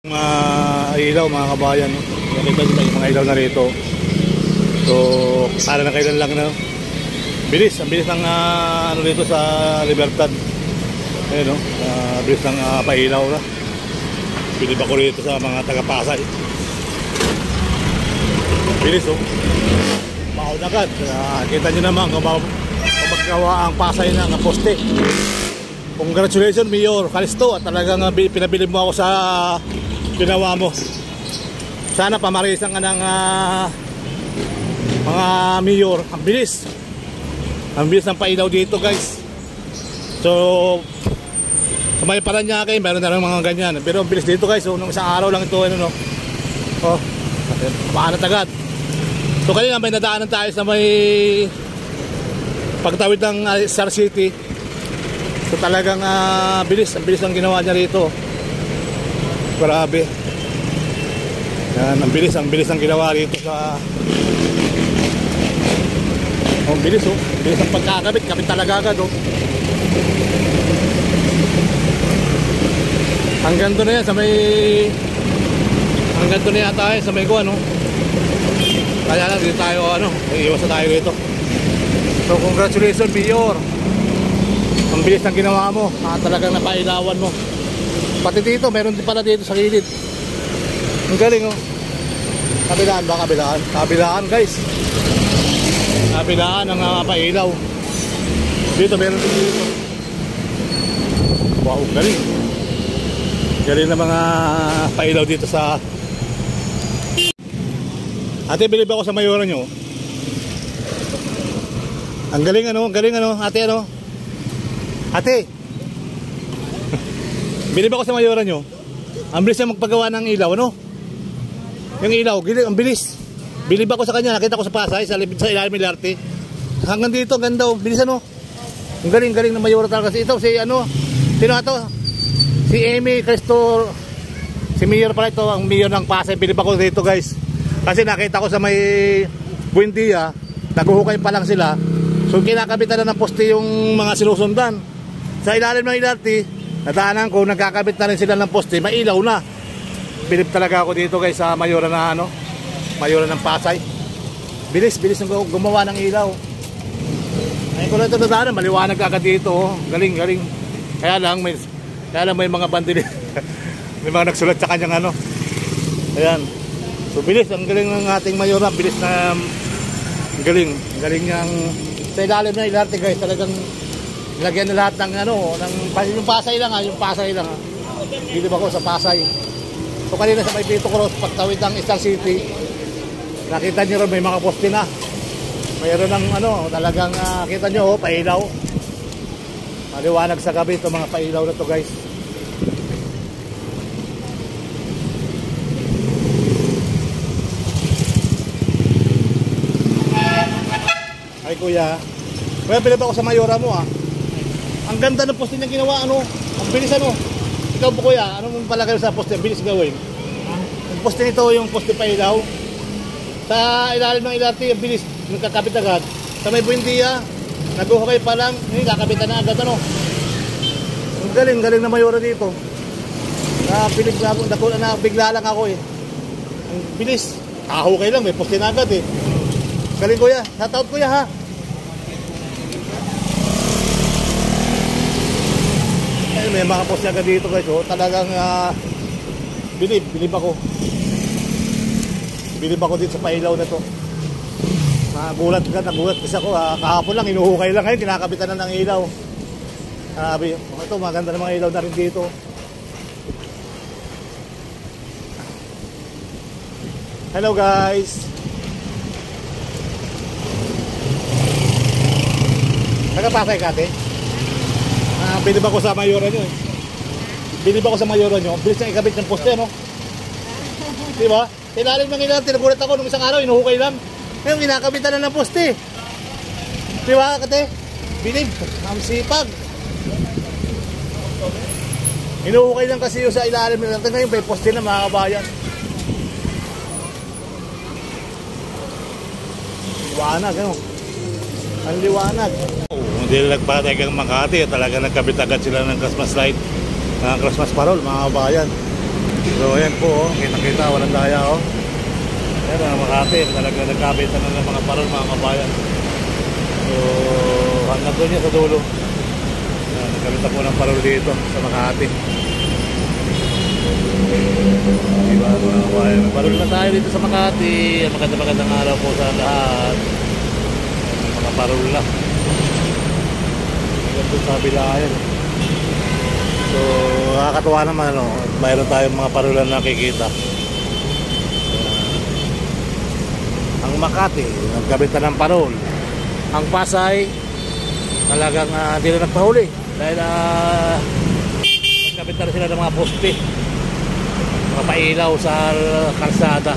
Mga ilaw mga kabayan, no? Nakita nyo yung mga ilaw na rito. So, para na kailan lang na, no? Bilis, ang bilis ng ano dito sa Libertad. Ayun, no? Bilis ng pailaw na. Bilib ako rito sa mga taga-Pasay. Bilis, oh. Mahal agad. Kita nyo naman kung maggawa ang Pasay ng poste. Congratulations, Mayor Calisto, at talagang pinabilib mo ako sa ginawa mo. Sana pamarisan ka ng mga mayor. Ang bilis ng pailaw dito, guys. So sa may Paranaque meron na lang mga ganyan, pero ang bilis dito, guys. So nung isang araw lang ito, ano, no? Oh, paanat agad. So kanina may nadaanan tayo sa may pagtawid ng Star City. So talagang ang bilis ang ginawa niya rito. Grabe. Yan, ang bilis ang ginawa rito sa bilis, oh. Bilis ang pagkakabit, kapit talaga agad, oh. Hanggang doon na yan sa may hanggang doon na yata sa may kuwan, no? Kaya lang dito tayo, iiwas na tayo dito. So congratulations, Mayor. Ang bilis ng ginawa mo, talagang napailawan mo. Pati dito, meron din pala dito sa gilid. Ang galing, oh. Kabilaan ba? Kabilaan, guys. Kabilaan ang pailaw. Dito, meron din dito. Wow, galing. Galing na mga pailaw dito sa... Ate, bilib ako sa mayora nyo. Ang galing, ate, Ate, bilib ako sa mayora nyo. Ang bilis na magpagawa ng ilaw, ano? Yung ilaw, ang bilis. Bilib ako sa kanya, nakita ko sa Pasay, sa ilalim ng Larte. Hanggang dito, ganda, oh. Bilis, ano? Ang galing ng mayora talaga. Ito, sino ito? Si Amy Cristo, si Mayor pala ito, ang Mayor ng Pasay. Bilib ako dito, guys. Kasi nakita ko sa may Buendia, naguhukay pa lang sila. So kinakabitan na ng poste yung mga sinusundan. Sa ilalim ng Larte, nadaanan ko, nagkakabit na rin sila ng poste, mailaw na. Bilib talaga ako dito, guys, sa mayora na mayora ng Pasay. Bilis ng gumawa ng ilaw. Ayun ko na ito nadaanan, maliwanag agad dito, oh. Galing. Kaya lang may mga bandili. May mga nagsulat sa kanyang Ayan. So bilis, ang galing ng ating mayora, bilis na galing niyang sa ilalim ng Larte, guys. Talagang lagyan na lahat ng yung Pasay lang, yung Pasay lang. Dito ba ako sa Pasay? So kanina sa may Pito Cross, pagtawid ng Star City, nakita niyo rin may mga poste na. Mayroon ng talagang kita niyo, pailaw. Maliwanag sa gabi ito, mga pailaw na to, guys. Ay kuya, bilib ako sa mayora mo, ah. Ang ganda ng poste niya ginawa, ang bilis, Ikaw po, kuya, ano mong palagay sa poste? Bilis gawin. Ang poste nito, yung poste pailaw. Sa ilalim ng Larte, ang bilis, nagkakabit agad. Sa may Buendia, naguhukay pa lang, kakabitan na agad, Ang galing na mayora dito. Nabigla lang ako, eh. Ang bilis, kahukay lang, may poste na agad, eh. Galing, kuya. Shoutout, kuya, ha. May mga poste agad dito, guys, oh. Talagang bilib ako. Bilib ako dito sa pailaw na to. Nagulat kasi ako, kahapon lang, inuhukay lang. Ngayon, kinakabitan na ng ilaw. Ito, maganda na mga ilaw na rin dito. Hello, guys. Nagapasay ka, ate? Bilib ako sa mayora nyo, eh. Bilib ako sa mayora nyo. Bilis na ikabit ng poste, Diba? Ilalim ng ilalim, tinagulat ako nung isang araw, inuhukay lang. Ngayon, kinakabitan na ng poste. Diba, kate? Bilib, ang sipag. Inuhukay lang kasi yung sa ilalim ng ilalim. Ngayon, may poste na, mga kabayan. Liwanag, ang liwanag. Hindi nagpatay kang Makati, talaga nagkabit agad sila ng Christmas light, ng Christmas parol, mga kabayan. So ayan po, oh, kita-kita, walang daya, oh. Ayan ang Makati, talaga nagkabitan na ng mga parol, mga kabayan. So hanggang doon niya sa dulo. Ayan, nagkabitan po ng parol dito sa Makati. Diba mga kabayan, may parol na tayo dito sa Makati. Magandang araw po sa lahat. Ayan, mga parol na. Ayan doon sa bilayan. So nakakatuwa naman, ano, mayroon tayong mga parolan na nakikita. Ang Makati nagkabitan ng parol. Ang Pasay talagang hindi na nagpahuli dahil nagkabitan na sila ng mga poste, mga pailaw sa kalsada.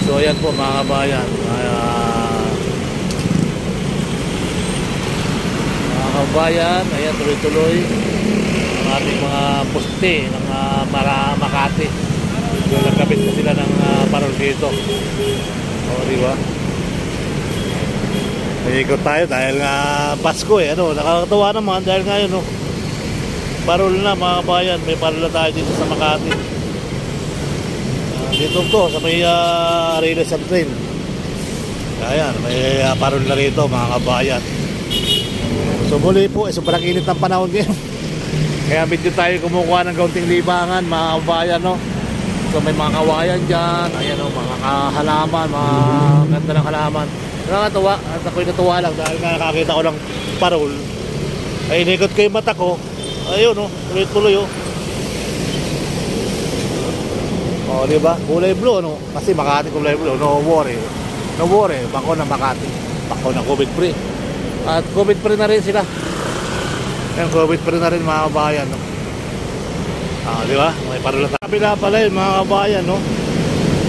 So ayan po mga kabayan, mga kabayan, ayan tuloy-tuloy ang ating mga poste ng Makati. So nagkabit na sila ng parol dito. O diba? Ikot tayo dahil nga Pasko eh. Ano, nakakatawa naman dahil ngayon, no, parol na mga kabayan. May parol na tayo dito sa Makati. Dito to sa may Riles and Train. Ayan, may parol na rito mga kabayan. So muli po, sobrang init ng panahon ngayon. Kaya medyo tayo kumukuha ng kaunting libangan mga kabayan, no. So may mga kawayan dyan. Ayan, no, mga halaman, mga ganda ng halaman. Nakakatawa at ako'y natuwa lang dahil nga nakakita ko ng parol. Ay inikot ko yung mata ko. Ayun, no, tuloy-tuloy, oh. O diba, kulay blue, no. Kasi Makati kulay blue, no worry. No worry, bako na Makati. Bako na COVID free. At COVID free na rin sila. Ayan, COVID free na rin mga kabayan, no. Diba? May parol na kabila pala yun mga kabayan, no.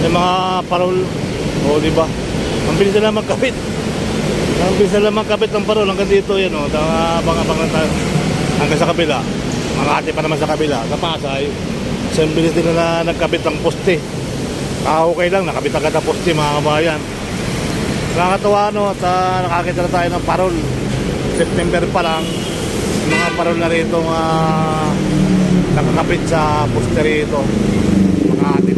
May mga parol. O diba? Ang bilis na lang magkapit. Ang bilis na lang magkapit ng parol. Hanggang dito yan, no. Abang-abang lang tayo. Hanggang sa kabila. Makati pa naman sa kabila. Sa Pasay. So ang bilis din na nagkapit ng poste. Okay lang, nakapit agad ang poste mga kabayan. Nakakatawa, no. At nakakita na tayo ng parol. September pa lang. Mga parol na rito nakakapit sa poste rito Makati.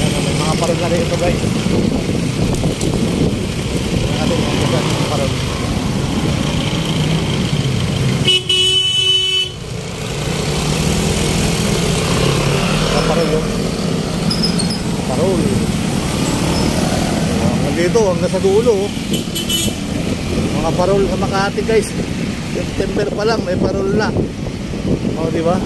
May mga parol na rito guys. Parol. Parol. Nandito hanggang sa dulo, oh. Mga parol sa Makati guys. September pa lang may parol na. O diba?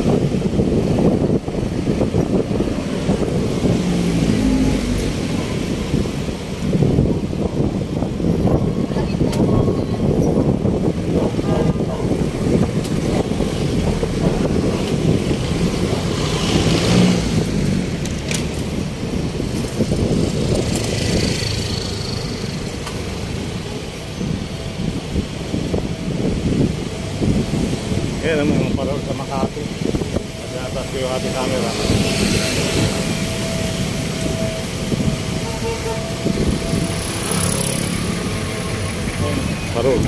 Ayan ang mga parol sa Makati. Nagnatas ko yung ating camera. Parol.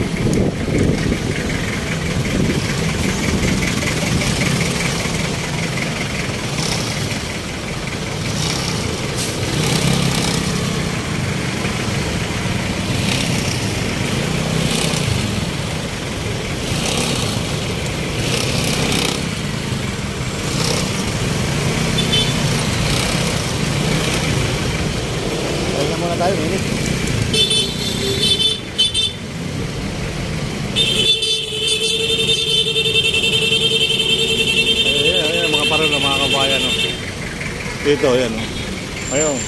Muna tayo, init. Ayan, mga parol na mga kabayan, no. Dito, ayan, no. Ayun.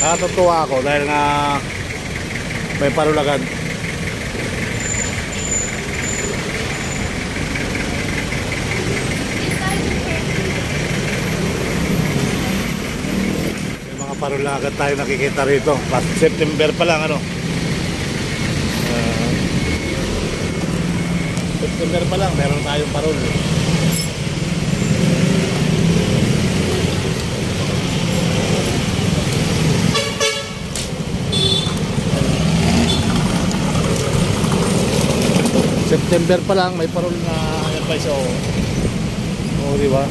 Nakatutuwa ako dahil nga may parol agad. Parol lang agad tayo nakikita rito. Past September pa lang, ano. September pa lang, meron tayong parol. September pa lang, may parol na advice ako. Oo, di ba?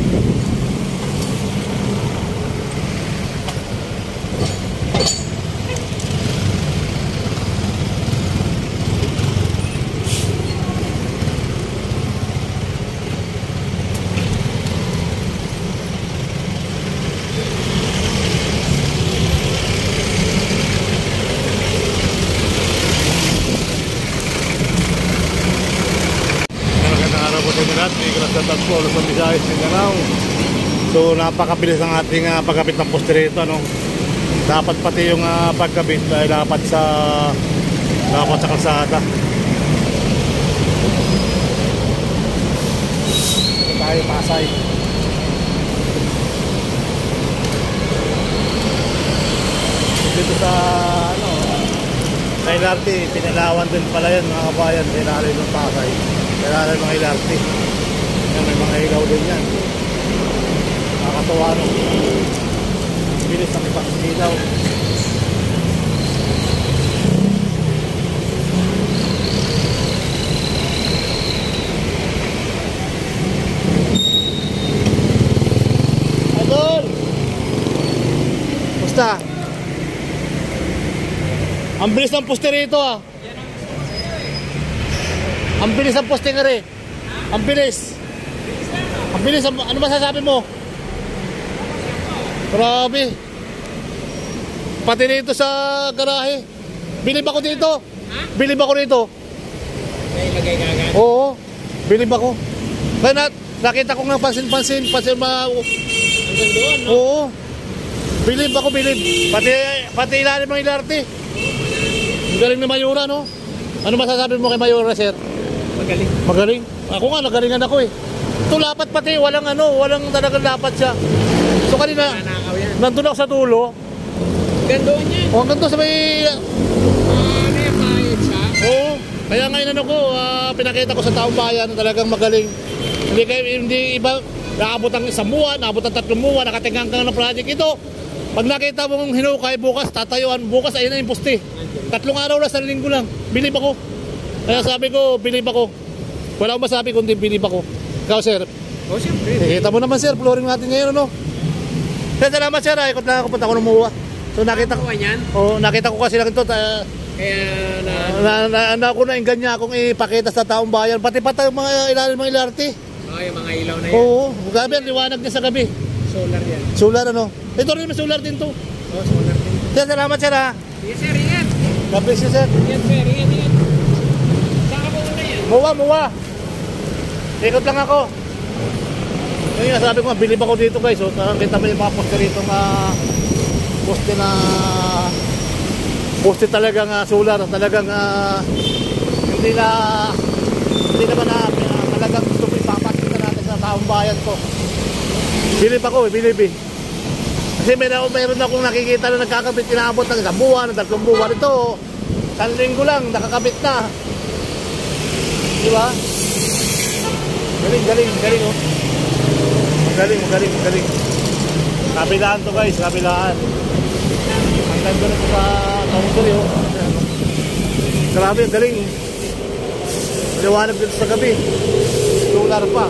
So napakabilis ang ating pagkabit ng poste rito, ano. Dapat pati yung pagkabit ay dapat sa kalsada. Ito tayo Pasay. Dito sa sa LRT, pinalawan din pala yan mga kabayan, pinalawan ng Pasay. Pinalawan ng LRT. Yan, may mga ilaw din yan. Nakakatawa, no? Bilis ang ibang ilaw. Idol! Basta? Ang bilis ng poste rito, ah. Ang bilis ang poste nga rin. Ang bilis. Ang bilis. Ano masasabi mo? Grabe. Pati dito sa garahe. Bilib ako dito. Ha? Bilib ako dito. Ilagay ka agad? Oo. Bilib ako. Kaya nakita ko nga pansin-pansin. Hanggang doon, no? Oo. Bilib ako, bilib. Pati ilalim ng LRT. Ang galing ni Mayura, no? Ano masasabi mo kay Mayura, sir? Magaling. Magaling? Ako nga, nagalingan ako eh. Ito lapat pati, walang talagang lapat siya. So kanina, nandun ako sa dulo. Gandoon yan. O, hanggang doon sa may... may pahit siya. Oo. Kaya ngayon pinakita ko sa taong bayan na talagang magaling. Hindi iba, naabot ang 1 buwan, naabot ang 3 buwan, nakatinggang ka ng project ito. Pag nakita mong hinukay bukas, tatayuan, bukas ayun na yung poste. 3 araw na sa linggo lang. Bilib ako. Kaya sabi ko, bilib ako. Wala akong masabi kundi bilib ako. Ikaw, sir. O, siyempre. Kita mo naman, sir, flooring natin ngayon, ano? Sir, salamat, sir. Ikot lang ako, punta ko ng MUA. So nakita ko. Nakita ko kasi lang ito. Kaya naingan niya akong ipakita sa taong bayan. Pati yung mga ilalim ng LRT. Yung mga ilaw na yan. Oo, gabi, liwanag niya sa gabi. Solar yan. Solar, ano? Ito rin may solar din to. Solar din. Sir, salamat, sir, ha? Yes, sir, ingat. God bless you, sir. Yes, sir, ingat. Saan ka muna yan? MUA. Ikot lang ako. Ngayon, sabi ko nga, bilib ako dito, guys. So, kita mo yung mga poste rito poste talagang solar, talagang hindi naman talagang gusto ko ipapakita natin sa taong bayan ko. Bilib ako, bilib eh. Kasi meron akong nakikita na nagkakabit, inaabot ng 1 buwan, 3 buwan. Ito, 1 linggo lang, nakakabit na. Di ba? Galing oh. Magaling. Kabilaan to, guys, kabilaan. Ang ganda na ito sa Tawaguri, oh. Grabe, galing. Liwanag dito sa gabi. Solar pa.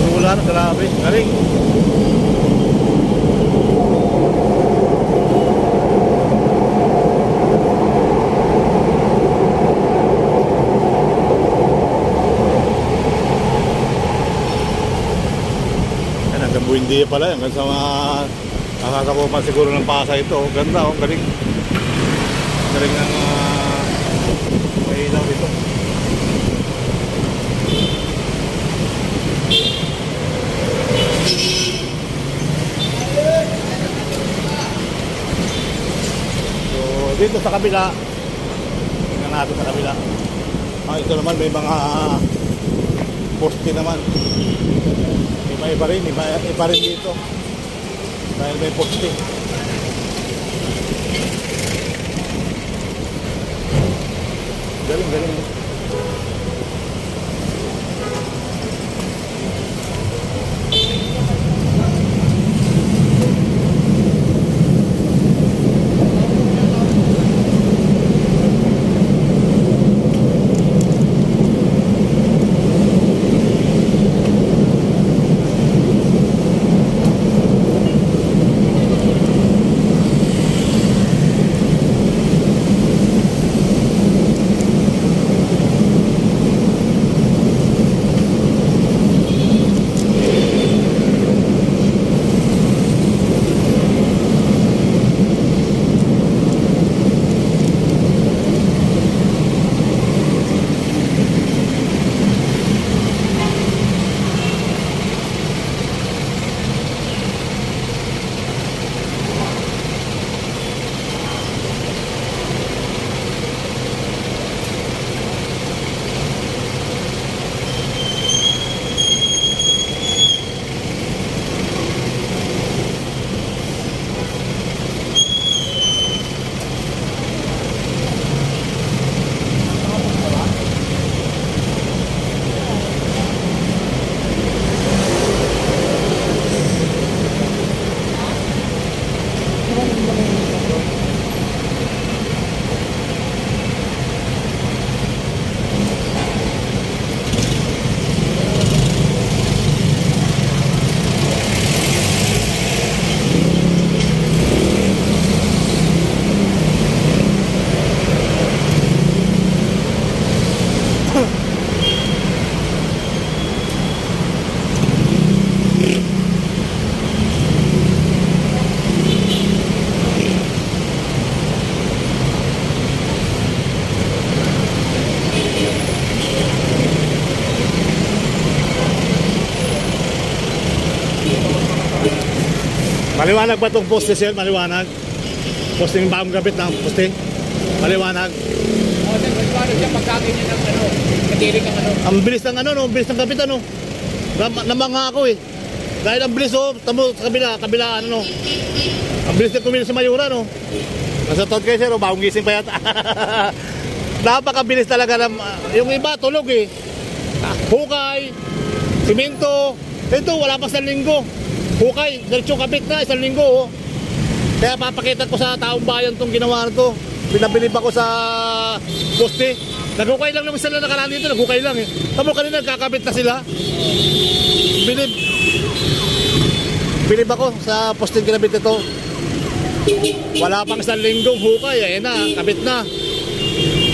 Solar, grabe, galing. Hindi pala, hanggang sa nakakapupan siguro ng Pasay ito. Ganda, oh, galing. Galing ng may ilaw dito. So, dito sa kabila, tingnan natin sa kabila. Ito naman may mga poste naman. Iba rin dito dahil may poste. Maliwanag ba itong poste, sir? Maliwanag. Poste yung bagong gabit ng poste. Maliwanag. O, sir, maliwanag siya pagkagin niya ng ano, katirik ang ano. Ang bilis ng ano, no? Ang bilis ng gabit, ano? Namanga ako, eh. Dahil ang bilis, oh. Tamo sa kabila, ano, no? Ang bilis na kumilos sa Mayura, no? Nasa taon kayo, sir, oh. Bagong gising pa yata. Napakabilis talaga ng, yung iba, tulog, eh. Hukay, simento. Ito, wala pa sa linggo. Hukay, diretso kapit na, isang linggo, oh. Kaya papakita ko sa taong bayan itong ginawa na to. Pinabilib ako sa poste. Naghukay lang naman sila nakaraan dito, naghukay lang, eh. Tamo kanina, nagkakabit na sila. Bilib ako sa poste kinabit ito. Wala pang isang linggong hukay, eh na, kabit na.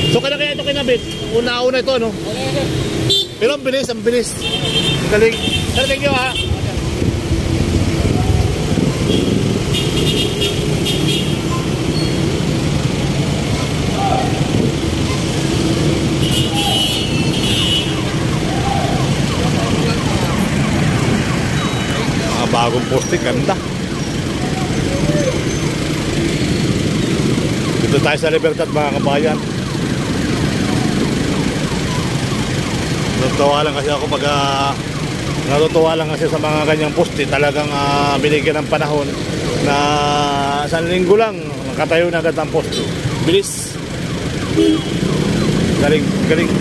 So kaya ito kinabit. Una-una ito, ano? Pero ang bilis, ang bilis. Galing. Sir, thank you, ha. Mga bagong poste, ganda. Dito tayo sa Libertad, mga kabayan. Natutuwa lang kasi ako pag natutuwa lang kasi sa mga ganyang poste. Talagang binigyan ng panahon na isang linggo lang nakatayo na agad ang poste. Bilis. Galing, galing.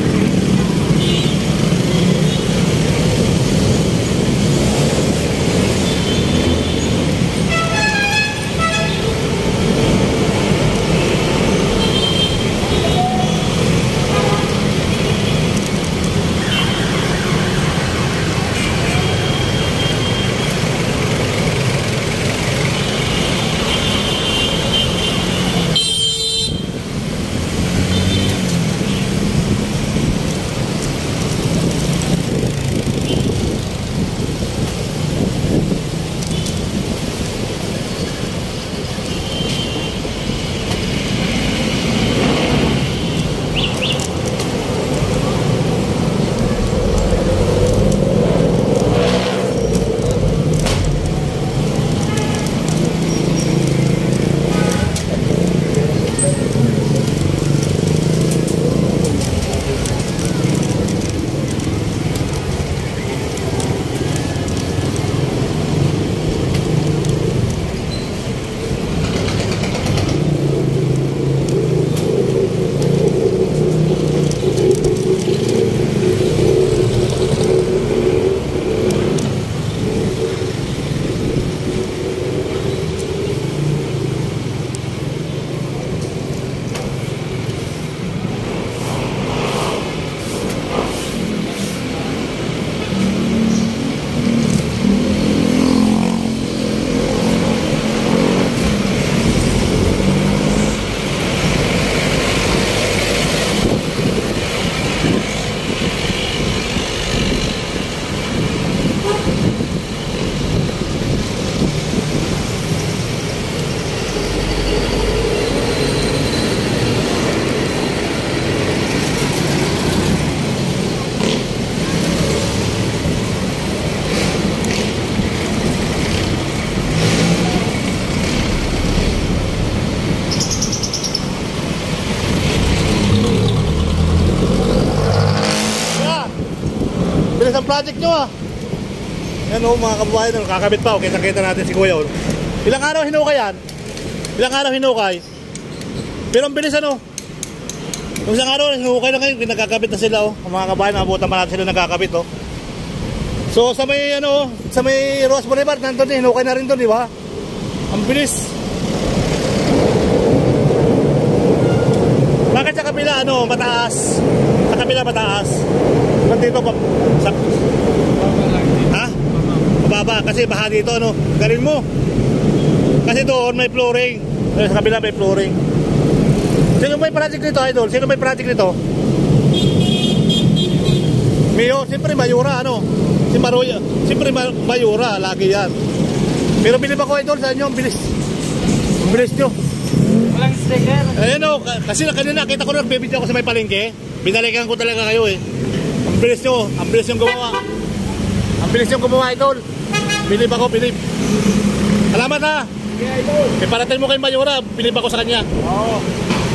Bilis ang project nyo, ah. Yan, oh, mga kababayan, kakabit pa, okay, nakita natin si Kuya, oh. Ilang araw hinukay yan? Ilang araw hinukay? Pero ang bilis, ano? Yung isang araw hinukay na ngayon, nagkakabit na sila, oh. Ang mga kababayan, nabutan pa natin sila nagkakabit, oh. So sa may ano, sa may Ross Boulevard, nandun din, hinukay na rin doon, di ba? Ang bilis. Bakit sa kabila, ano, mataas? Sa kabila mataas. Ba't dito pa? Ha? Mababa, kasi baha dito, ano? Galing mo. Kasi doon may flooring. Sa kabila may flooring. Sino may project nito, idol? Sino may project nito? Mayor, siyempre Mayura, ano? Si Maroya, siyempre Mayura, lagi yan. Pero bilib ako, idol, sa inyo, ang bilis. Ang bilis nyo. Walang sticker. Ayan, o, kasi kanina nakita ko na nagbibidyo ako sa may palengke. Binalikan ko talaga kayo, eh. Ang bilis nyo, ang bilis yung gumawa. Ang bilis yung gumawa, idol. Bilib ako, bilib. Salamat ha. Sige, idol. Iparating mo kay Mayora, bilib ako sa kanya. Oo.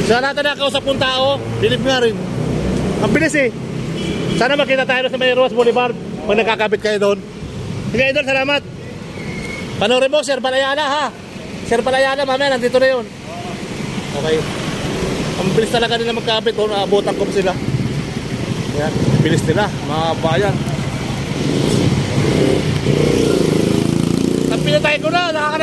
Sa lahat na nakausap kong tao, bilib nga rin. Ang bilis eh. Sana makita tayo sa Mayroas Boulevard pag nagkakabit kayo doon. Sige idol, salamat. Panoorin mo, Sir Palayala ha. Sir Palayala, mamaya nandito na yun. Okay. Ang bilis talaga nila magkabit. Naabutan ko sila. Yan, bilis nila, mga bayan. Ang pinatay ko na, nakakanak.